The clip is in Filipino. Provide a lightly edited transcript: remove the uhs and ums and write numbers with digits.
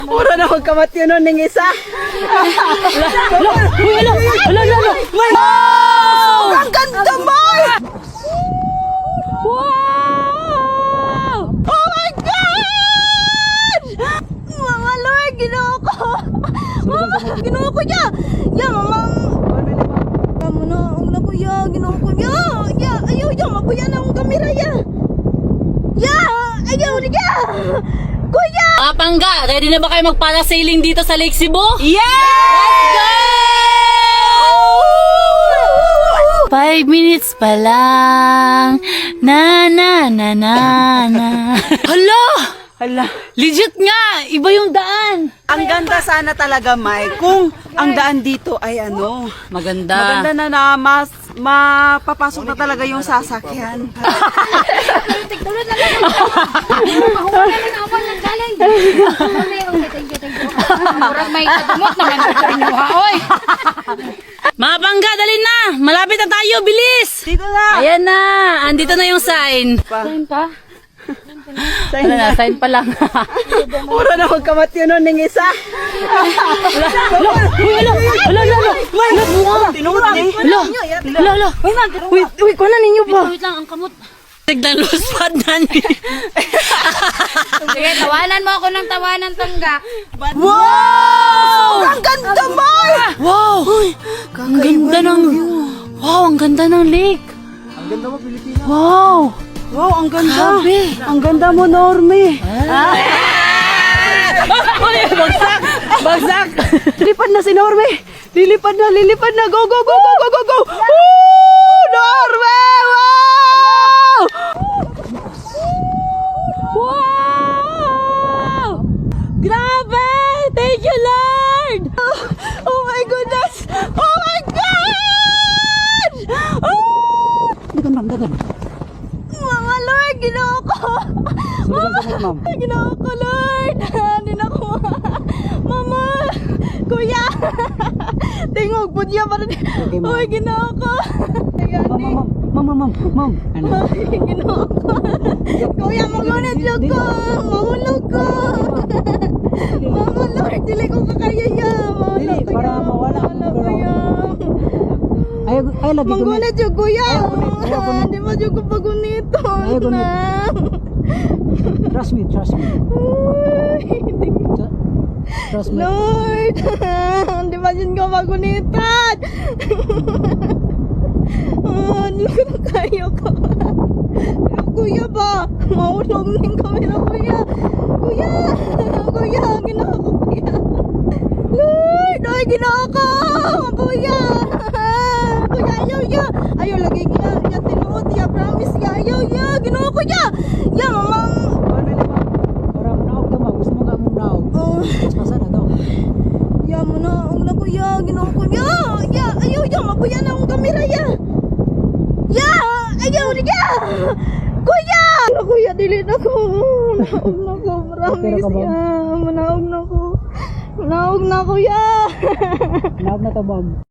Mura na magkamatyo nun ng isa. Wow! Ang ganda mo! Wow! Oh my God! Mga Lord, ginawa ko. Mama, ginawa ko niya. Ya, mamang. Kamu na, huwag na kuya, ginawa ko niya. Ya, ayaw niya, mabuya na ang kamera ya. Ya, ayaw niya. Kuya! Pangga, ready na ba kayo magpara-sailing dito sa Lake Cebu? Yes! Let's go! 5 minutes pa lang. Na. Hala! Hala. Legit nga! Iba yung daan. Ang ganda sana talaga, Mike, kung ang daan dito ay ano. Maganda. Maganda na mas mapapasok na talaga yung sasakyan. Tigtulad lang ako. Pahuwanan na naman ng galing. Murag may kadumot naman ito rin yung haoy. Mga pangga, dali na! Malapit na tayo, bilis! Dito na! Ayan na! Andito na yung sign. Sign pa? Wala na, sign pa lang. Mura na magkamatyo nun ng isa. Hala! Uy, kuha na ninyo pa. Wait lang, ang kamot. Tignan luspad na ni. Sige, tawanan mo ako ng tawanan, Tangga. Wow! Ang ganda mo! Wow! Ang ganda ng... Wow, ang ganda ng lake. Ang ganda mo, Pilipinas. Wow! Wow, ang ganda. Grabe. Ang ganda mo, Normie. Bagsak! Lilipad na si Normie. Lilipad na. Go, go, go, go, go, go, go. Woo! Normie! Wow! Wow! Grabe! Thank you, Lord! Oh my goodness! Oh my God! Oh! Mga Lord, ginawa ko! Ginawa ko, Lord! Hindi na ko Mama! Kuya! Tingog, budya pa rin. Uy, ginawa ko! Ma'am. Ay, ginawa ko! Kuya, magunit yung ko! Mahulog ko! Mama Lord, dili ko kakaya ya! Dili, para mawala ang kuya! Ay lagi ko. Manggunit yung kuya! Ayaw gunit. Hindi mo yung kapagunito! Ayaw gunit. Trust me. Trust me. Lord! Hindi ba yun ka magunitan? Hindi ko kaya ko. Kuya ba? Maulog ng kamera, kuya. Kuya, ginawa ko, kuya. Lord! Ay, ginawa ko! Kuya! Kuya, ayaw. Ayaw, lagi niya. Yan, tinuot niya. Promise niya. Ayaw. Ginawa ko niya. Yan, mamang. Para manaog daw, ma'am. Gusto mo nga mong naog. Mas masana daw. Ya mo na, huwag na kuya, ginawa ko niya. Ayaw, mabuya na ang kamera ya. Ayaw niya. Kuya! Kuya, dili na ko. Manaog na ko, promise ya. Manaog na ko. Manaog na kuya. Naog na to, ma'am.